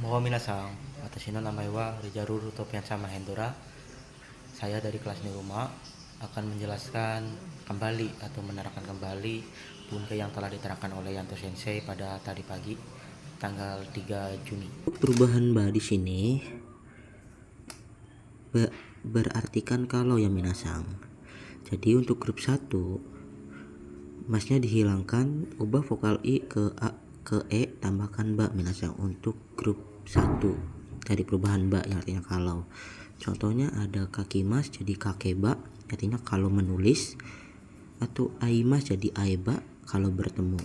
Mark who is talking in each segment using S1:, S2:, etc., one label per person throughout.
S1: Moho minasang, watashi no namae wa Rijaruru Topiansa Mahendra. Saya dari kelas Niruma akan menjelaskan kembali atau menerangkan kembali bunke yang telah diterangkan oleh Yanto Sensei pada tadi pagi tanggal 3 Juni.
S2: Perubahan ba di sini berartikan kalau ya minasang. Jadi untuk grup 1 masnya dihilangkan, ubah vokal i ke a ke e, tambahkan ba minasang untuk grup 1 dari perubahan ba yang artinya kalau. Contohnya ada kaki mas jadi kakeba, artinya kalau menulis, atau aimas jadi aiba kalau bertemu.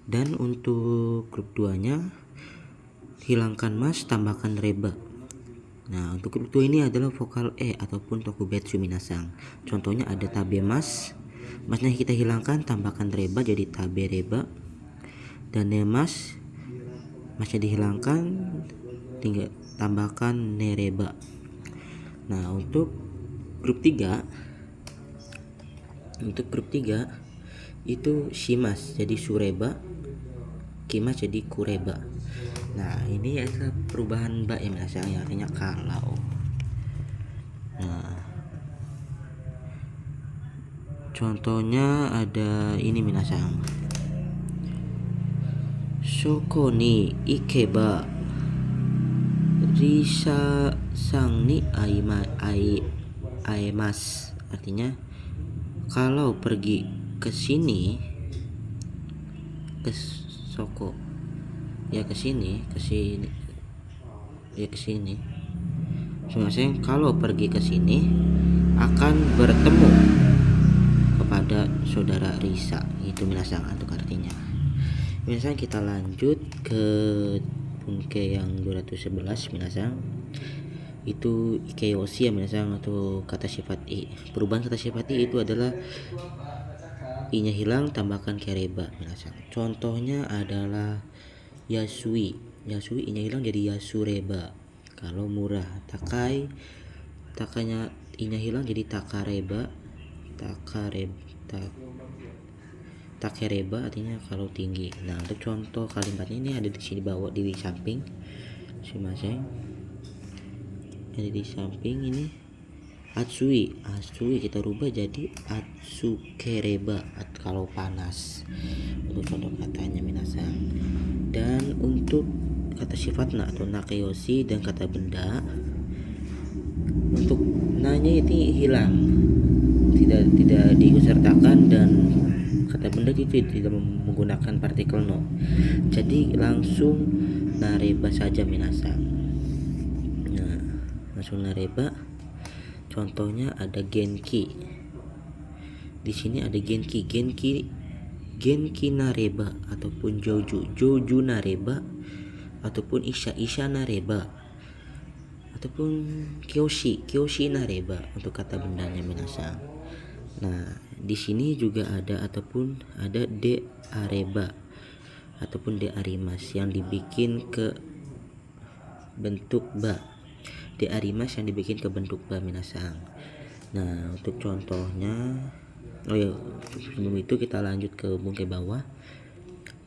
S2: Dan untuk grup 2 nya hilangkan mas, tambahkan reba. Nah, untuk grup 2 ini adalah vokal e ataupun tokubetsu minasang. Contohnya ada tabe mas, masnya kita hilangkan, tambahkan reba jadi tabe reba. Dan nemas, masnya dihilangkan, tinggal tambahkan nereba. Nah, untuk grup 3 itu shimas jadi sureba, kimas jadi kureba. Nah, ini adalah perubahan ba yang minasang yang artinya kalau. Nah, contohnya ada ini minasang. Shoko ni ikeba risa sang ni aimas, artinya kalau pergi ke sini, ke Soko ya ke sini maksudnya kalau pergi ke sini akan bertemu kepada saudara Risa, itu minasang untuk artinya. Minasang kita lanjut ke bunke yang 211 minasang. Itu ikeyoshi ya minasang, atau kata sifat i. Perubahan kata sifat i itu adalah i nya hilang, tambahkan kereba minasang. Contohnya adalah yasui i nya hilang jadi yasureba kalau murah. Takanya i nya hilang jadi takareba takereba artinya kalau tinggi. Nah, untuk contoh kalimatnya ini ada di sini bawah di samping shimaseng, ada di samping ini. Atsui kita rubah jadi atsukereba kalau panas, untuk contoh katanya minasang. Dan untuk kata sifatna atau nakeyoshi dan kata benda, untuk nanya ini hilang, tidak disertakan, dan kata benda itu tidak menggunakan partikel no, jadi langsung nareba saja minasang. Nah, langsung nareba. Contohnya ada genki. Di sini ada genki nareba, ataupun joju nareba, ataupun isha nareba, ataupun kyoshi nareba untuk kata bendanya minasang. Nah, di sini juga ada de areba ataupun de arimas yang dibikin ke bentuk ba. De arimas yang dibikin ke bentuk ba minasang. Nah, untuk contohnya, sebelum itu kita lanjut ke bunke bawah,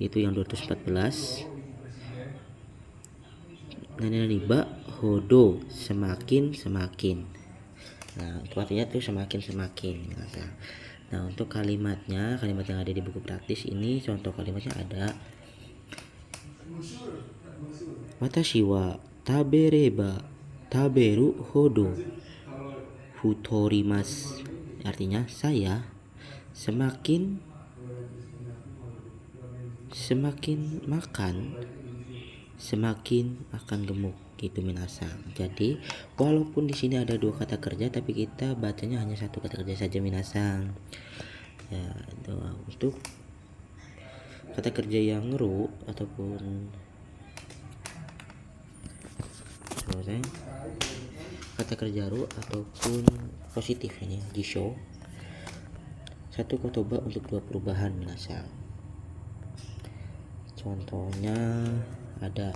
S2: itu yang 214. Nani ba hodo semakin. Nah, itu artinya tuh semakin minasang. Nah, untuk kalimat yang ada di buku praktis ini, contoh kalimatnya ada watashi wa taberu hodo futorimasu, artinya saya semakin makan semakin akan gemuk, gitu minasang. Jadi walaupun di sini ada 2 kata kerja, tapi kita bacanya hanya 1 kata kerja saja minasang. Ya, itu untuk kata kerja yang ru ataupun kata kerja ru ataupun positif ini di show 1 kotoba untuk 2 perubahan minasang. Contohnya ada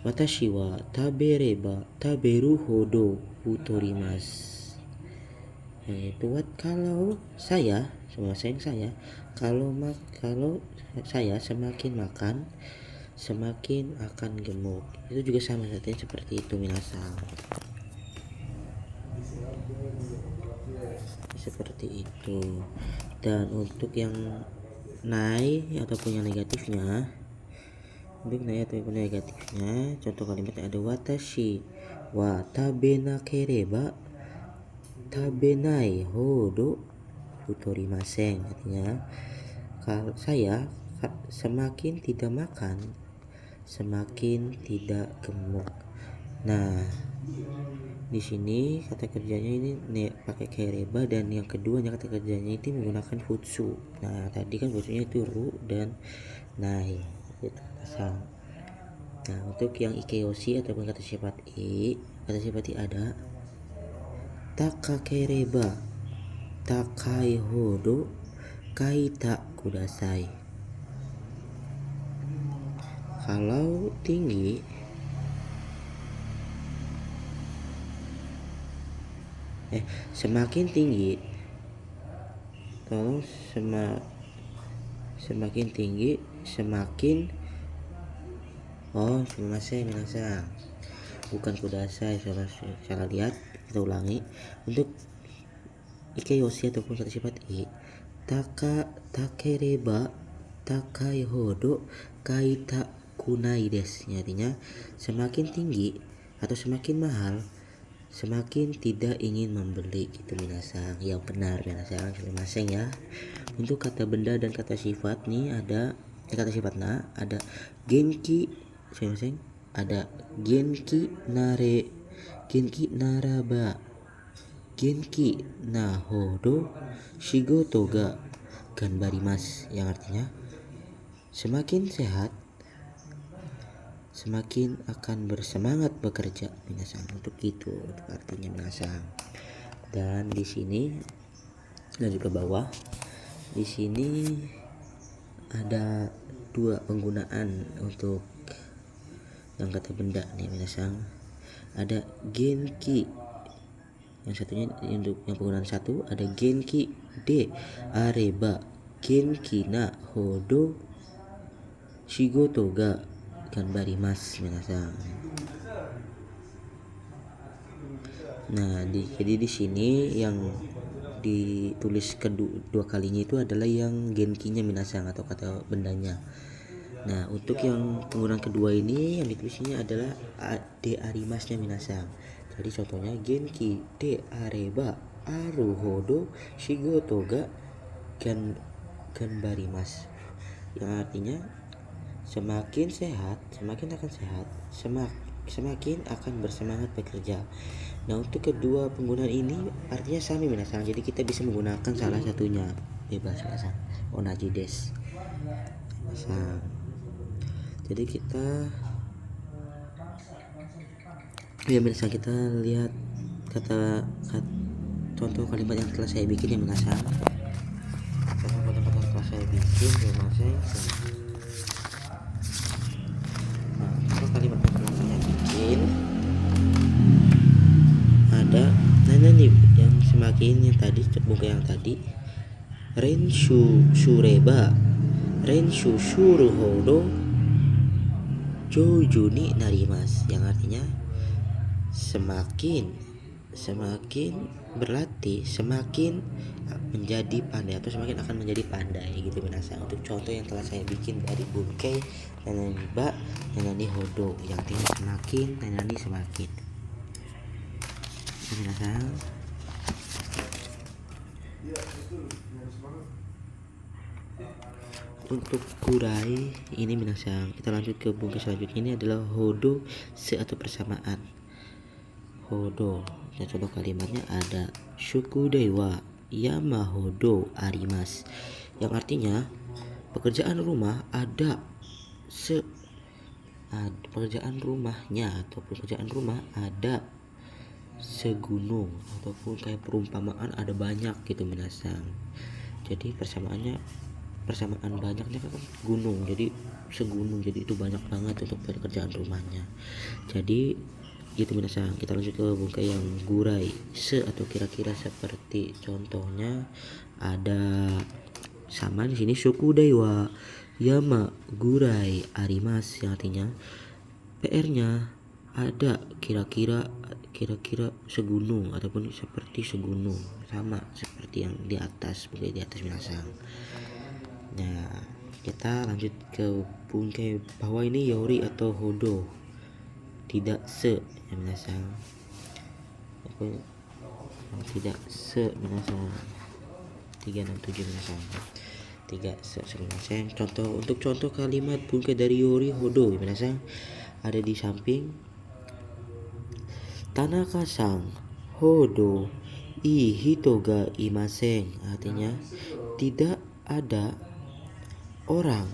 S2: watashi wa taberu hodo futorimasu, yaitu kalau saya kalau saya semakin makan semakin akan gemuk. Itu juga sama artinya seperti itu minasang. Seperti itu. Dan untuk yang naik ataupun yang negatifnya, contoh kalimatnya ada watashi wa tabena kereba tabenai hodo futorimasen. Artinya kalau saya semakin tidak makan semakin tidak gemuk. Nah, di sini kata kerjanya ini pakai kereba, dan yang keduanya kata kerjanya itu menggunakan futsu. Nah, tadi kan futsunya itu ru dan nai gitu. Nah, untuk yang ikeyoshi ataupun kata sifat i ada takakereba takai hodo kaita kudasai. Kalau tinggi semakin tinggi, tolong semakin tinggi semakin minasang, bukan kudasai. Salah lihat, kita ulangi. Untuk ikeyoshi ataupun kata sifat i, takereba takai hodo kaita kunai desu. Artinya semakin tinggi atau semakin mahal semakin tidak ingin membeli gitu minasang. Yang benar minasang masing ya. Untuk kata benda dan kata sifat nih ada kata sifat ada genki ada genki naraba genki na hodo shigoto ga ganbarimasu, yang artinya semakin sehat semakin akan bersemangat bekerja minasang. Untuk artinya minasang. Dan di sini dan juga bawah di sini ada dua penggunaan untuk yang kata benda nih minasang. Ada genki, yang satunya untuk yang penggunaan satu ada genki de areba genki na hodo shigoto ga ganbarimasu minasang. Nah, jadi di sini yang ditulis kedua kalinya itu adalah yang genkinya minasang atau kata bendanya. Nah, untuk yang penggunaan kedua ini yang ditulisnya adalah de arimasnya minasang. Jadi contohnya genki de areba aru hodo shigoto ga ganbarimasu, yang artinya semakin sehat semakin akan sehat semakin akan bersemangat bekerja. Nah, untuk kedua penggunaan ini artinya sama minasang, jadi kita bisa menggunakan salah satunya bebas minasang. Onaji desu minasang. Jadi kita minasang, kita lihat contoh kalimat yang telah saya bikin ya minasang. Contoh kalimat yang telah saya bikin ya minasang. Kalimat yang pernah saya bikin ada nih yang semakin yang tadi buka yang tadi renshu shureba renshu shuru hodo jouju ni narimasu, yang artinya semakin berlatih semakin menjadi pandai atau semakin akan menjadi pandai gitu minasang. Untuk contoh yang telah saya bikin dari bunkai nanani ba nanani hodo, yang artinya semakin nanani semakin minasang. Untuk kurai ini minasang, kita lanjut ke bunkai selanjutnya. Ini adalah hodo se atau persamaan hodo. Dan contoh kalimatnya ada shukudai wa yamahodo arimasu, yang artinya pekerjaan rumah pekerjaan rumahnya atau pekerjaan rumah ada segunung, ataupun kayak perumpamaan ada banyak gitu minasang. Jadi persamaan banyaknya kan gunung, jadi segunung, jadi itu banyak banget untuk pekerjaan rumahnya. Jadi gitu minasang. Kita lanjut ke bunkai yang gurai se atau kira-kira seperti contohnya ada sama di sini shukudai wa Yama gurai arimas, yang artinya PR-nya ada kira-kira segunung ataupun seperti segunung, sama seperti yang di atas, pokoknya di atas minasang. Nah, kita lanjut ke bungkai bahwa ini yori atau hodo, tidak se ya minasang. Tidak se minasang. 367 minasang. Tidak se minasang. Untuk contoh kalimat bungkai dari yori hodo ya minasang ada di samping. Tanaka-san hodo I hito ga imasen, artinya tidak ada orang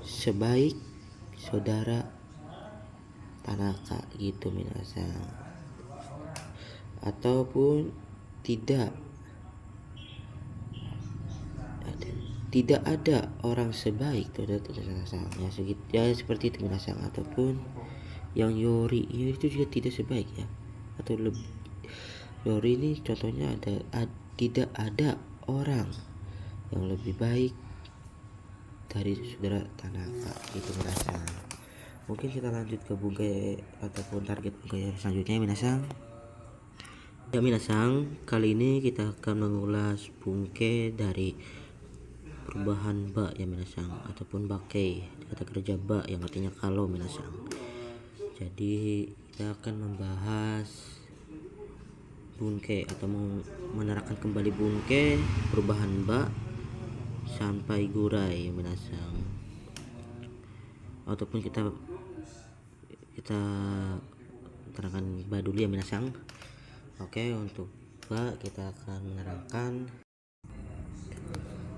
S2: sebaik saudara Tanaka gitu minasang. Ataupun tidak ada orang sebaik minasang. Ya seperti itu minasang. Ataupun yang yori itu juga tidak sebaik ya, atau lebih. Yori ini contohnya tidak ada orang yang lebih baik dari saudara Tanaka itu minasang. Mungkin kita lanjut ke bungkai ataupun target bungkai selanjutnya minasang. Ya minasang, kali ini kita akan mengulas bungkai dari perubahan ba ya minasang, ataupun bakai, kata kerja ba yang artinya kalau minasang. Jadi kita akan membahas bungkai atau menerapkan kembali bungkai perubahan ba sampai gurai minasang. Ataupun kita terangkan ba dulu ya minasang. Oke, untuk ba kita akan menerangkan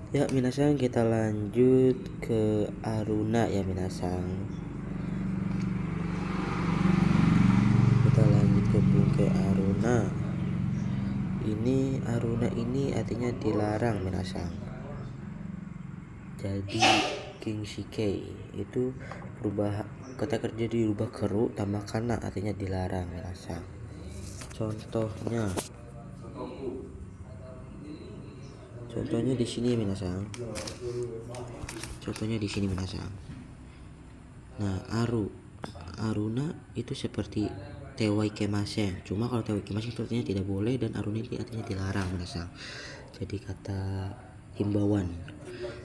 S2: ya minasang. Kita lanjut ke aruna ya minasang. Kita lanjut ke bungkai aruna. Ini aruna ini artinya dilarang minasang. Jadi kinshikei itu berubah, kata kerja dirubah keru tambah kana, artinya dilarang minasang. Contohnya di sini minasang. Nah, aruna itu seperti tewai kemasen. Cuma kalau tewai kemasen itu artinya tidak boleh, dan aruna itu artinya dilarang minasang. Jadi kata himbauan.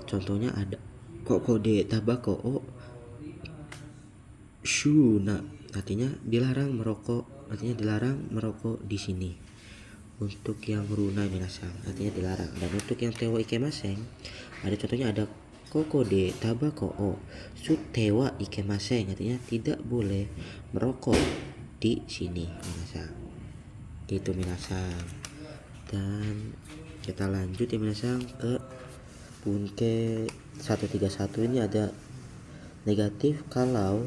S2: Contohnya ada kokode tabako o shuna, artinya dilarang merokok, di sini. Untuk yang runa minasang artinya dilarang. Dan untuk yang tewa ikemasen ada contohnya, ada kokode tabako o sutewa ikemasen, artinya tidak boleh merokok di sini minasang. Gitu minasang. Dan kita lanjut ya minasang ke bungkai 131. Ini ada negatif kalau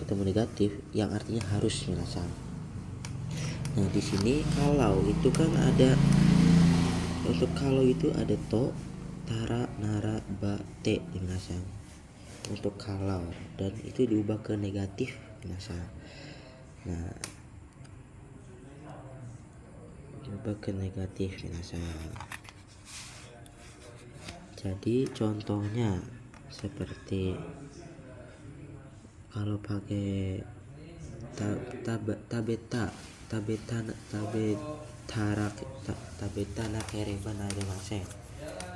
S2: ketemu negatif yang artinya harus minasang. Nah, di sini kalau itu kan ada, untuk kalau itu ada to, tara, nara, ba, te minasang. Untuk kalau, dan itu diubah ke negatif minasang. Nah, diubah ke negatif minasang. Jadi contohnya seperti kalau pakai tabeta nakereba narimasen,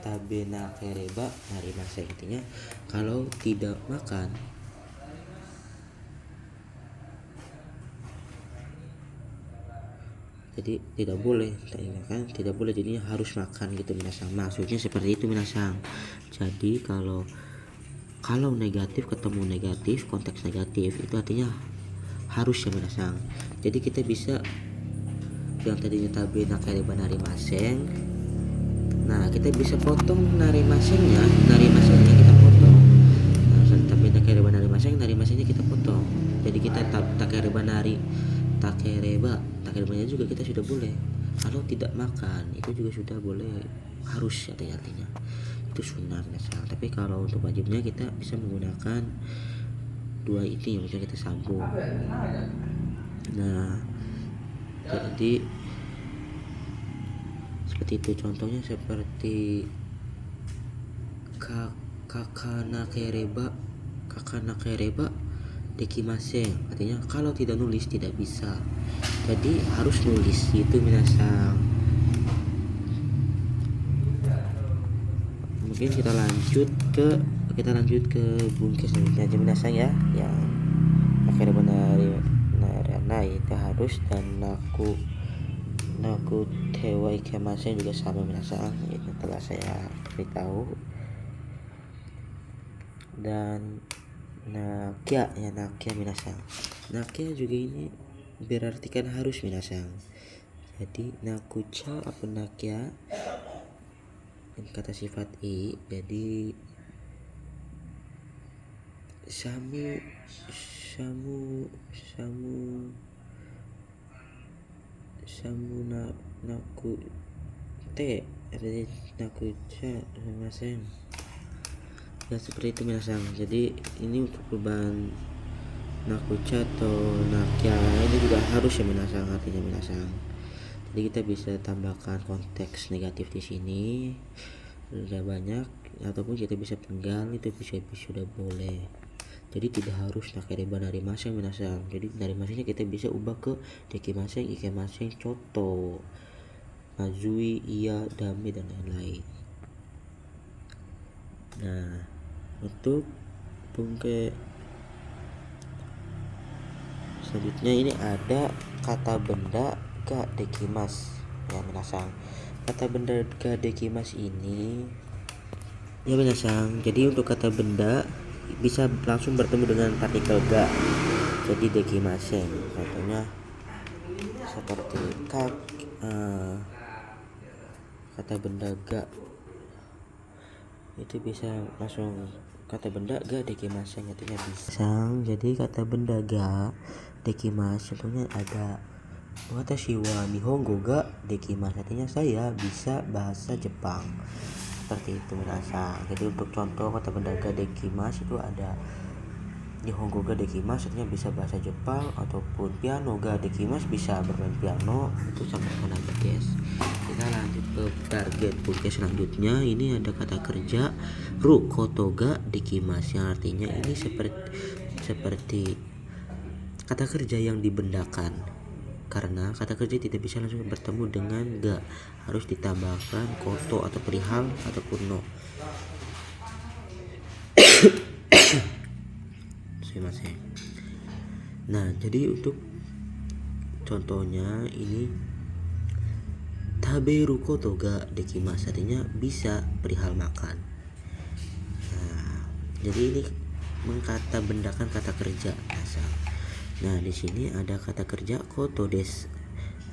S2: tabe nakereba narimasen, artinya kalau tidak makan jadi tidak boleh, tidak boleh, jadinya harus makan gitu minasang. Maksudnya seperti itu minasang. Jadi kalau negatif ketemu negatif, konteks negatif itu artinya harus ya minasang. Jadi kita bisa yang tadinya tabe nakereba narimasen, nah kita bisa potong narimasennya kita potong. Nah, tabe nakereba narimasennya kita potong. Jadi kita takerebanya juga kita sudah boleh. Kalau tidak makan itu juga sudah boleh, harus artinya itu sunnah minasang. Tapi kalau untuk wajibnya kita bisa menggunakan dua ini yang bisa kita sambung. Nah, jadi seperti itu. Contohnya seperti kakanakereba dekimasen, artinya kalau tidak nulis tidak bisa, jadi harus nulis itu minasang. Mungkin kita lanjut ke bungkes selanjutnya aja minasang ya, yang akhirnya narana itu harus, dan naku tewa ikemasen juga sama minasang, itu telah saya beritahu. Dan nakia minasang, nakia juga ini berartikan harus minasang. Jadi nakucha apa nakia kata sifat i, jadi samu naku te, jadi nakucha minasang ya, seperti itu minasang. Jadi ini untuk perubahan nakucha atau nakia ini juga harus ya minasang, artinya minasang. Jadi kita bisa tambahkan konteks negatif di sini sudah banyak, ataupun kita bisa penggal, itu bisa sudah boleh. Jadi tidak harus nakereba narimaseng minasang. Jadi narimasengnya kita bisa ubah ke dekimaseng, ikemaseng, coto, mazui, iya, dame, dan lain-lain. Nah, untuk bungke selanjutnya ini ada kata benda ga dekimas ya minasang. Kata benda ga dekimas ini ya minasang, jadi untuk kata benda bisa langsung bertemu dengan partikel ga, jadi dekimasen. Contohnya seperti kata benda ga itu bisa langsung kata benda ga dekimasen, artinya bisa. Jadi kata benda ga dekimas contohnya ada watashi wa nihongo ga dekimasu, artinya saya bisa bahasa Jepang, seperti itu minasang. Jadi untuk contoh kata benda ga dekimasu itu ada nihongo ga dekimasu, artinya bisa bahasa Jepang, ataupun piano ga dekimasu, bisa bermain piano. Itu sama aja guys. Kita lanjut ke target podcast selanjutnya. Ini ada kata kerja rukoto ga dekimasu, yang artinya ini seperti kata kerja yang dibendakan, karena kata kerja tidak bisa langsung bertemu dengan ga, harus ditambahkan koto atau perihal ataupun no. Nah, jadi untuk contohnya ini taberu koto ga dekimasu, artinya bisa perihal makan. Nah, jadi ini mengkata bendakan kata kerja asal. Nah, di sini ada kata kerja koto des,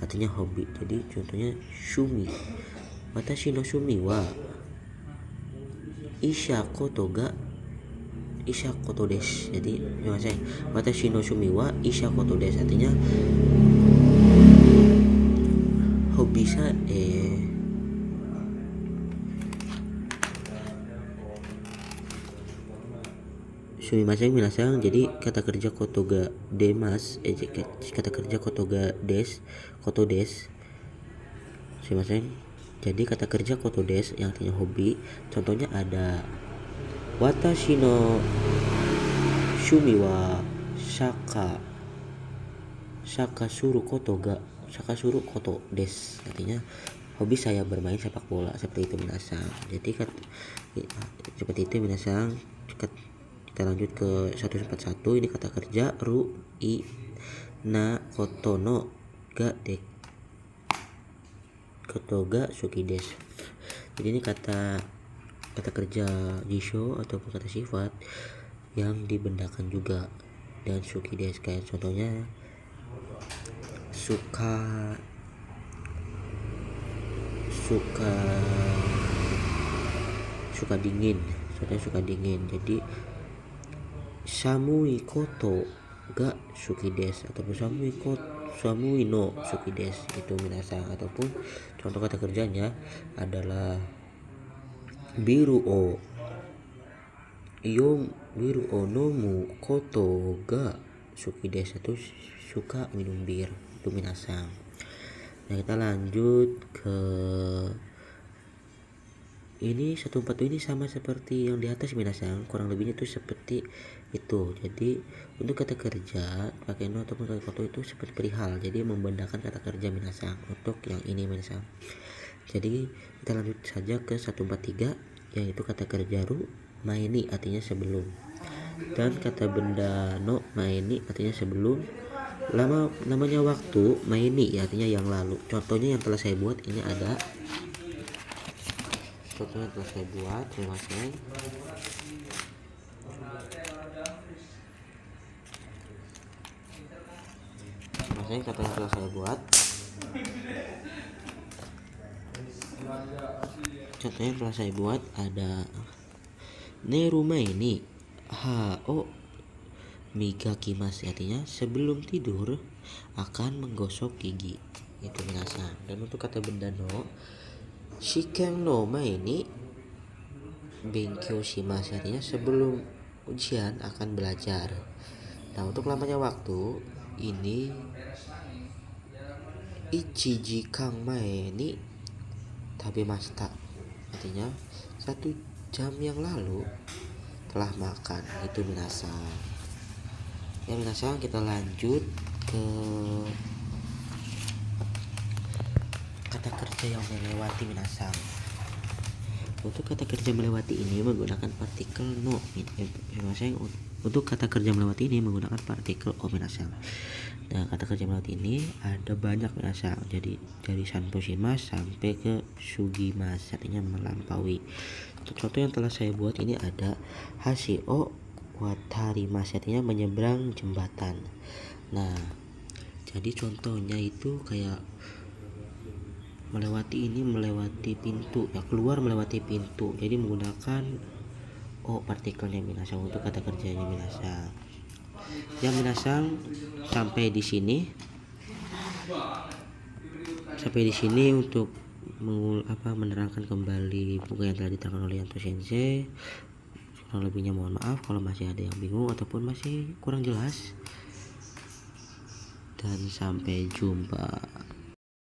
S2: artinya hobi. Jadi contohnya shumi, watashi no shumi wa isha koto des. Jadi watashi no shumi wa isha koto des, artinya hobi saya sumimasen minasang. Jadi kata kerja koto ga demas, kata kerja koto des sumimasen. Jadi kata kerja koto des yang artinya hobi. Contohnya ada watashi no shumi wa sakasuru koto des, artinya hobi saya bermain sepak bola, seperti itu minasang. Jadi seperti itu minasang. Kita lanjut ke 141. Ini kata kerja ru i na koto no ga suki des. Jadi ini kata kerja jisho ataupun kata sifat yang dibendakan juga dan suki des, kayak contohnya suka dingin, contohnya suka dingin. Jadi samui koto ga suki des ataupun samui no suki des, itu minasang. Ataupun contoh kata kerjanya adalah biru o nomu koto ga suki des, itu suka minum bir, itu minasang. Nah, kita lanjut ke ini 140 ini sama seperti yang di atas minasang, kurang lebihnya tuh seperti itu. Jadi untuk kata kerja pakai no ataupun kata koto itu seperti perihal, jadi membedakan kata kerja minasang untuk yang ini minasang. Jadi kita lanjut saja ke 143, yaitu kata kerja ru maini artinya sebelum, dan kata benda no maini artinya sebelum. Namanya waktu maini ya, artinya yang lalu. Contohnya yang telah saya buat ini ada. Contohnya telah saya buat, terima kasih. Maksudnya kata yang telah saya buat. Contohnya yang telah saya buat ada ne rumah ini o migakimasu, artinya sebelum tidur akan menggosok gigi. Itu minasang. Dan untuk kata benda no shiken no mae ni benkyou shimasu, artinya sebelum ujian akan belajar. Nah untuk lamanya waktu ini ichijikan mae ni tabemashita, artinya 1 jam yang lalu telah makan. Itu minasang. Ya minasang, kita lanjut ke kata kerja yang melewati minasang. Untuk kata kerja melewati ini menggunakan partikel no. Untuk kata kerja melewati ini menggunakan partikel o minasang. Nah kata kerja melewati ini ada banyak minasang. Jadi dari sanposhimasu sampai ke sugimasu, artinya melampaui. Untuk contoh yang telah saya buat ini ada hashi o watarimasu, artinya menyeberang jembatan. Nah jadi contohnya itu kayak melewati ini, melewati pintu ya, keluar melewati pintu, jadi menggunakan partikelnya minasang untuk kata kerjanya minasang. Ya minasang, sampai di sini untuk menerangkan kembali buku yang telah diterangkan oleh Yanto Sensei. Kurang lebihnya mohon maaf kalau masih ada yang bingung ataupun masih kurang jelas, dan sampai jumpa.